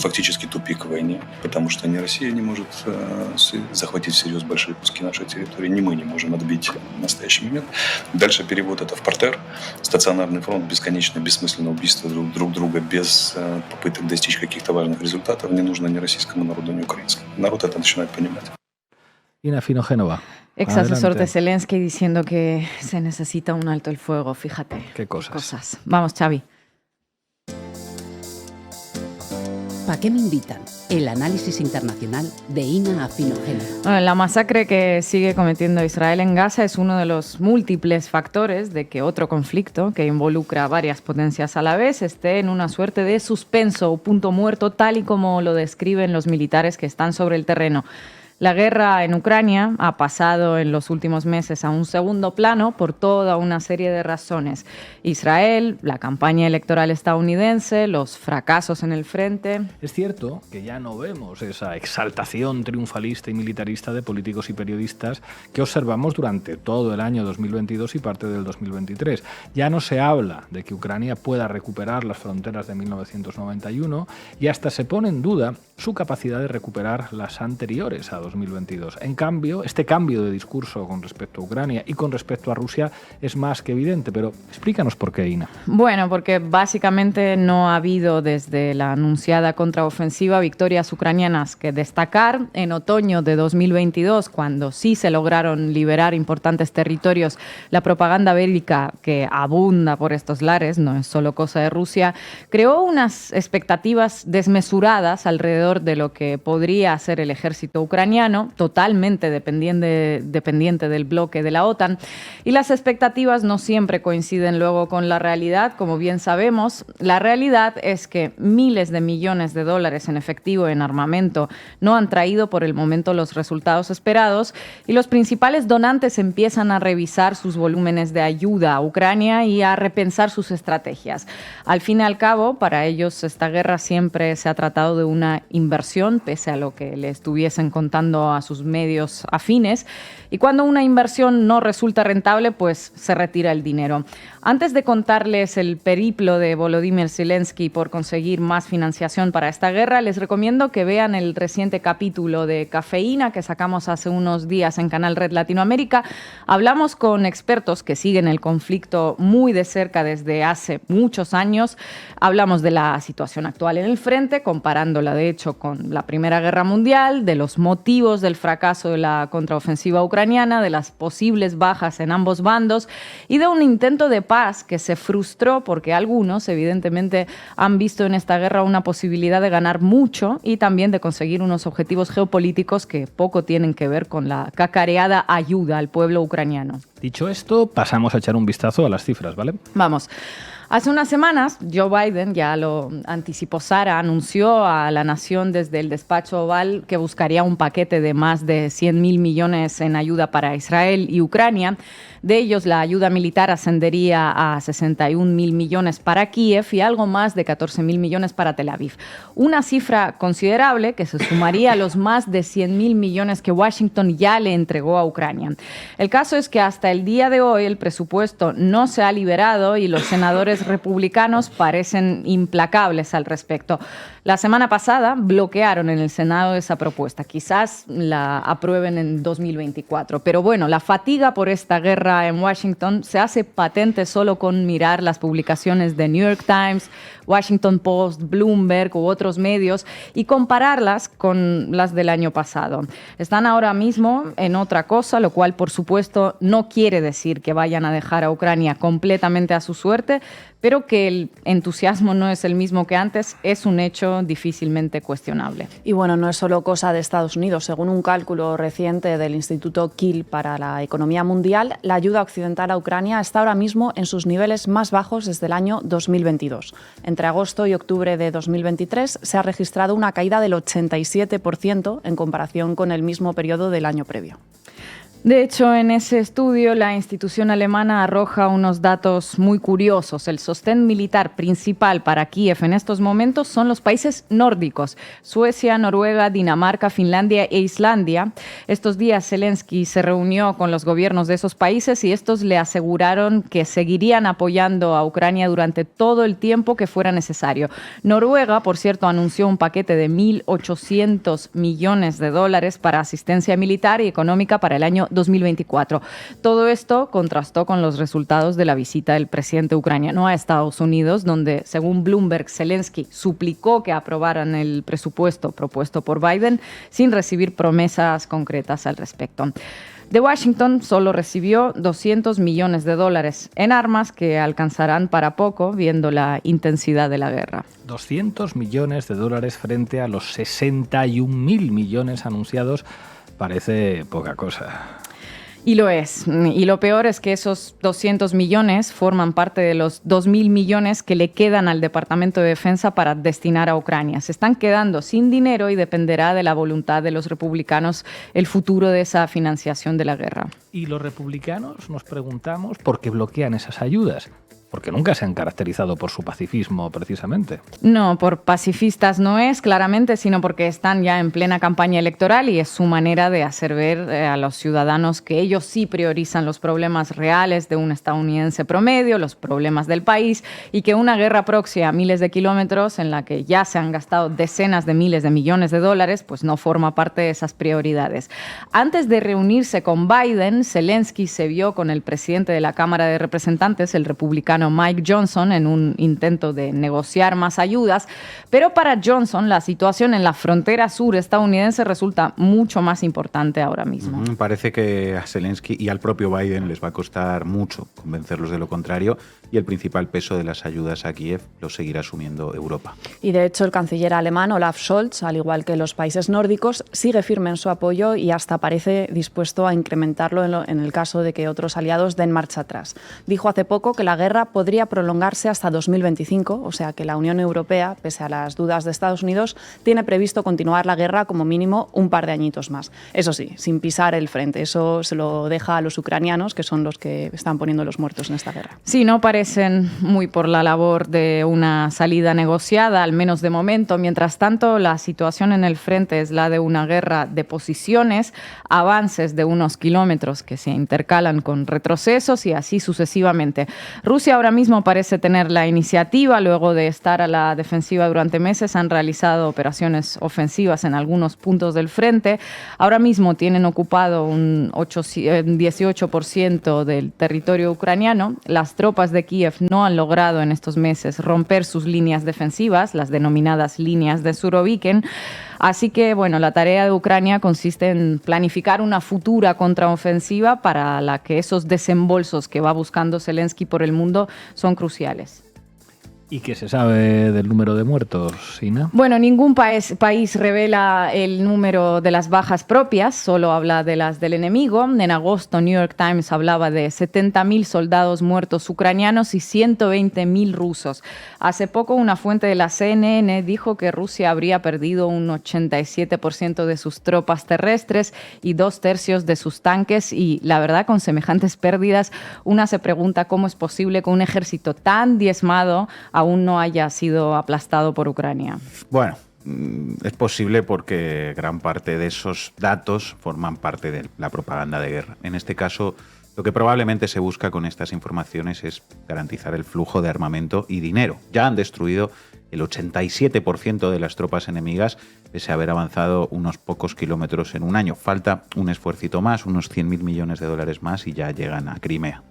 фактически тупик в войне, потому что ни Россия не может захватить всерьез большие куски нашей территории, ни мы не можем отбить в настоящий момент. Дальше перевод это в партер, стационарный фронт, бесконечное, бессмысленное убийство друг друга без попыток достичь каких-то важных результатов не нужно ни российскому народу, ни украинскому. Народ это начинает понимать. Ina Finogénova. Ex asesor de Zelensky diciendo que se necesita un alto el fuego, fíjate. Qué cosas. Vamos, Xavi. ¿Para qué me invitan? El análisis internacional de Ina Finogénova. Bueno, la masacre que sigue cometiendo Israel en Gaza es uno de los múltiples factores de que otro conflicto que involucra a varias potencias a la vez esté en una suerte de suspenso o punto muerto, tal y como lo describen los militares que están sobre el terreno. La guerra en Ucrania ha pasado en los últimos meses a un segundo plano por toda una serie de razones. Israel, la campaña electoral estadounidense, los fracasos en el frente. Es cierto que ya no vemos esa exaltación triunfalista y militarista de políticos y periodistas que observamos durante todo el año 2022 y parte del 2023. Ya no se habla de que Ucrania pueda recuperar las fronteras de 1991 y hasta se pone en duda su capacidad de recuperar las anteriores a 2022. En cambio, este cambio de discurso con respecto a Ucrania y con respecto a Rusia es más que evidente, pero explícanos por qué, Ina. Bueno, porque básicamente no ha habido desde la anunciada contraofensiva victorias ucranianas que destacar. En otoño de 2022, cuando sí se lograron liberar importantes territorios, la propaganda bélica que abunda por estos lares, no es solo cosa de Rusia, creó unas expectativas desmesuradas alrededor de lo que podría ser el ejército ucraniano, totalmente dependiente del bloque de la OTAN, y las expectativas no siempre coinciden luego con la realidad, como bien sabemos. La realidad es que miles de millones de dólares en efectivo en armamento no han traído por el momento los resultados esperados y los principales donantes empiezan a revisar sus volúmenes de ayuda a Ucrania y a repensar sus estrategias. Al fin y al cabo, para ellos esta guerra siempre se ha tratado de una inversión, pese a lo que le estuviesen contando a sus medios afines, y cuando una inversión no resulta rentable, pues se retira el dinero. Antes de contarles el periplo de Volodymyr Zelensky por conseguir más financiación para esta guerra, les recomiendo que vean el reciente capítulo de Cafeína que sacamos hace unos días en Canal Red Latinoamérica. Hablamos con expertos que siguen el conflicto muy de cerca desde hace muchos años. Hablamos de la situación actual en el frente, comparándola de hecho con la Primera Guerra Mundial, de los motivos del fracaso de la contraofensiva ucraniana, de las posibles bajas en ambos bandos y de un intento de paz que se frustró porque algunos evidentemente han visto en esta guerra una posibilidad de ganar mucho y también de conseguir unos objetivos geopolíticos que poco tienen que ver con la cacareada ayuda al pueblo ucraniano. Dicho esto, pasamos a echar un vistazo a las cifras, ¿vale? Vamos. Hace unas semanas, Joe Biden, ya lo anticipó Sara, anunció a la nación desde el despacho Oval que buscaría un paquete de más de 100.000 millones en ayuda para Israel y Ucrania. De ellos, la ayuda militar ascendería a 61.000 millones para Kiev y algo más de 14.000 millones para Tel Aviv. Una cifra considerable que se sumaría a los más de 100.000 millones que Washington ya le entregó a Ucrania. El caso es que hasta el día de hoy el presupuesto no se ha liberado y los senadores republicanos parecen implacables al respecto. La semana pasada bloquearon en el Senado esa propuesta. Quizás la aprueben en 2024. Pero bueno, la fatiga por esta guerra en Washington se hace patente solo con mirar las publicaciones de New York Times, Washington Post, Bloomberg u otros medios y compararlas con las del año pasado. Están ahora mismo en otra cosa, lo cual por supuesto no quiere decir que vayan a dejar a Ucrania completamente a su suerte, pero que el entusiasmo no es el mismo que antes es un hecho difícilmente cuestionable. Y bueno, no es solo cosa de Estados Unidos. Según un cálculo reciente del Instituto Kiel para la Economía Mundial, la ayuda occidental a Ucrania está ahora mismo en sus niveles más bajos desde el año 2022. Entre agosto y octubre de 2023 se ha registrado una caída del 87% en comparación con el mismo periodo del año previo. De hecho, en ese estudio, la institución alemana arroja unos datos muy curiosos. El sostén militar principal para Kiev en estos momentos son los países nórdicos: Suecia, Noruega, Dinamarca, Finlandia e Islandia. Estos días Zelensky se reunió con los gobiernos de esos países y estos le aseguraron que seguirían apoyando a Ucrania durante todo el tiempo que fuera necesario. Noruega, por cierto, anunció un paquete de $1.800 millones para asistencia militar y económica para el año 2024. Todo esto contrastó con los resultados de la visita del presidente ucraniano a Estados Unidos, donde, según Bloomberg, Zelensky suplicó que aprobaran el presupuesto propuesto por Biden sin recibir promesas concretas al respecto. De Washington solo recibió $200 millones en armas que alcanzarán para poco, viendo la intensidad de la guerra. 200 millones de dólares frente a los 61.000 millones anunciados parece poca cosa. Y lo es. Y lo peor es que esos 200 millones forman parte de los 2.000 millones que le quedan al Departamento de Defensa para destinar a Ucrania. Se están quedando sin dinero y dependerá de la voluntad de los republicanos el futuro de esa financiación de la guerra. Y los republicanos nos preguntamos por qué bloquean esas ayudas. Porque nunca se han caracterizado por su pacifismo, precisamente. No, por pacifistas no es, claramente, sino porque están ya en plena campaña electoral y es su manera de hacer ver a los ciudadanos que ellos sí priorizan los problemas reales de un estadounidense promedio, los problemas del país, y que una guerra próxima a miles de kilómetros, en la que ya se han gastado decenas de miles de millones de dólares, pues no forma parte de esas prioridades. Antes de reunirse con Biden, Zelensky se vio con el presidente de la Cámara de Representantes, el republicano Mike Johnson, en un intento de negociar más ayudas, pero para Johnson la situación en la frontera sur estadounidense resulta mucho más importante ahora mismo. Parece que a Zelensky y al propio Biden les va a costar mucho convencerlos de lo contrario, y el principal peso de las ayudas a Kiev lo seguirá asumiendo Europa. Y de hecho el canciller alemán Olaf Scholz, al igual que los países nórdicos, sigue firme en su apoyo y hasta parece dispuesto a incrementarlo en el caso de que otros aliados den marcha atrás. Dijo hace poco que la guerra podría prolongarse hasta 2025, o sea que la Unión Europea, pese a las dudas de Estados Unidos, tiene previsto continuar la guerra como mínimo un par de añitos más. Eso sí, sin pisar el frente. Eso se lo deja a los ucranianos, que son los que están poniendo los muertos en esta guerra. Sí, no parecen muy por la labor de una salida negociada, al menos de momento. Mientras tanto, la situación en el frente es la de una guerra de posiciones, avances de unos kilómetros que se intercalan con retrocesos y así sucesivamente. Rusia ahora mismo parece tener la iniciativa. Luego de estar a la defensiva durante meses, han realizado operaciones ofensivas en algunos puntos del frente. Ahora mismo tienen ocupado un 18% del territorio ucraniano. Las tropas de Kiev no han logrado en estos meses romper sus líneas defensivas, las denominadas líneas de Surovikin. Así que, bueno, la tarea de Ucrania consiste en planificar una futura contraofensiva para la que esos desembolsos que va buscando Zelensky por el mundo son cruciales. ¿Y qué se sabe del número de muertos, Ina? Bueno, ningún país revela el número de las bajas propias, solo habla de las del enemigo. En agosto, New York Times hablaba de 70.000 soldados muertos ucranianos y 120.000 rusos. Hace poco, una fuente de la CNN dijo que Rusia habría perdido un 87% de sus tropas terrestres y 2/3 de sus tanques. Y la verdad, con semejantes pérdidas, una se pregunta cómo es posible que un ejército tan diezmado aún no haya sido aplastado por Ucrania. Bueno, es posible porque gran parte de esos datos forman parte de la propaganda de guerra. En este caso, lo que probablemente se busca con estas informaciones es garantizar el flujo de armamento y dinero. Ya han destruido el 87% de las tropas enemigas, pese a haber avanzado unos pocos kilómetros en un año. Falta un esfuercito más, unos 100.000 millones de dólares más, y ya llegan a Crimea.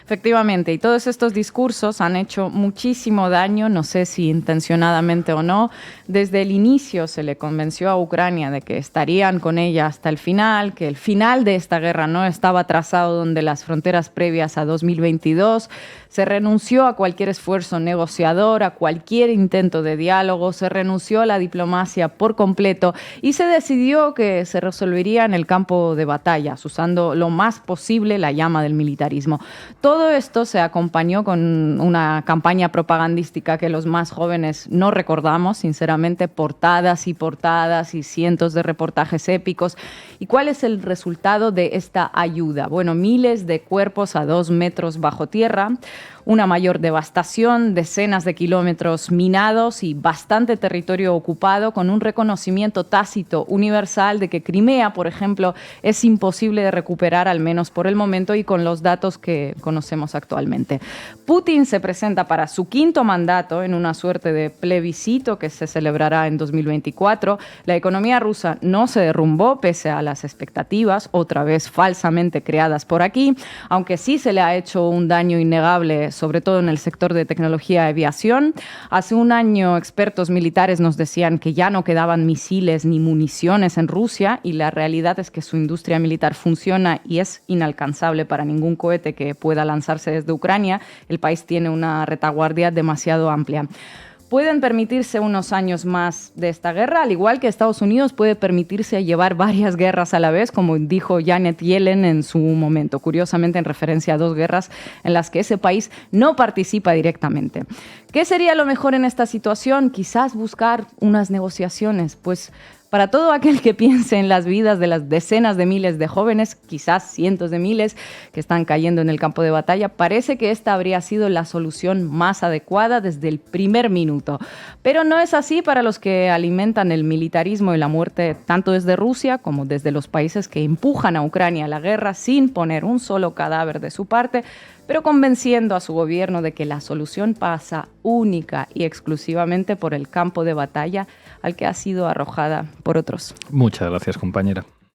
Efectivamente, y todos estos discursos han hecho muchísimo daño, no sé si intencionadamente o no. Desde el inicio se le convenció a Ucrania de que estarían con ella hasta el final, que el final de esta guerra no estaba trazado donde las fronteras previas a 2022. Se renunció a cualquier esfuerzo negociador, a cualquier intento intento de diálogo, se renunció a la diplomacia por completo y se decidió que se resolvería en el campo de batallas, usando lo más posible la llama del militarismo. Todo esto se acompañó con una campaña propagandística que los más jóvenes no recordamos, sinceramente, portadas y cientos de reportajes épicos. ¿Y cuál es el resultado de esta ayuda? Bueno, miles de cuerpos a 2 metros bajo tierra, una mayor devastación, decenas de kilómetros minados y bastante territorio ocupado, con un reconocimiento tácito universal de que Crimea, por ejemplo, es imposible de recuperar, al menos por el momento y con los datos que conocemos actualmente. Putin se presenta para su 5º mandato en una suerte de plebiscito que se celebrará en 2024. La economía rusa no se derrumbó pese a las expectativas, otra vez falsamente creadas por aquí, aunque sí se le ha hecho un daño innegable, sobre todo en el sector de tecnología y aviación. Hace un año, expertos militares nos decían que ya no quedaban misiles ni municiones en Rusia, y la realidad es que su industria militar funciona y es inalcanzable para ningún cohete que pueda lanzarse desde Ucrania. El país tiene una retaguardia demasiado amplia. Pueden permitirse unos años más de esta guerra, al igual que Estados Unidos puede permitirse llevar varias guerras a la vez, como dijo Janet Yellen en su momento, curiosamente en referencia a 2 guerras en las que ese país no participa directamente. ¿Qué sería lo mejor en esta situación? Quizás buscar unas negociaciones, pues para todo aquel que piense en las vidas de las decenas de miles de jóvenes, quizás cientos de miles que están cayendo en el campo de batalla, parece que esta habría sido la solución más adecuada desde el primer minuto. Pero no es así para los que alimentan el militarismo y la muerte tanto desde Rusia como desde los países que empujan a Ucrania a la guerra sin poner un solo cadáver de su parte, pero convenciendo a su gobierno de que la solución pasa única y exclusivamente por el campo de batalla al que ha sido arrojada por otros. Muchas gracias, compañera.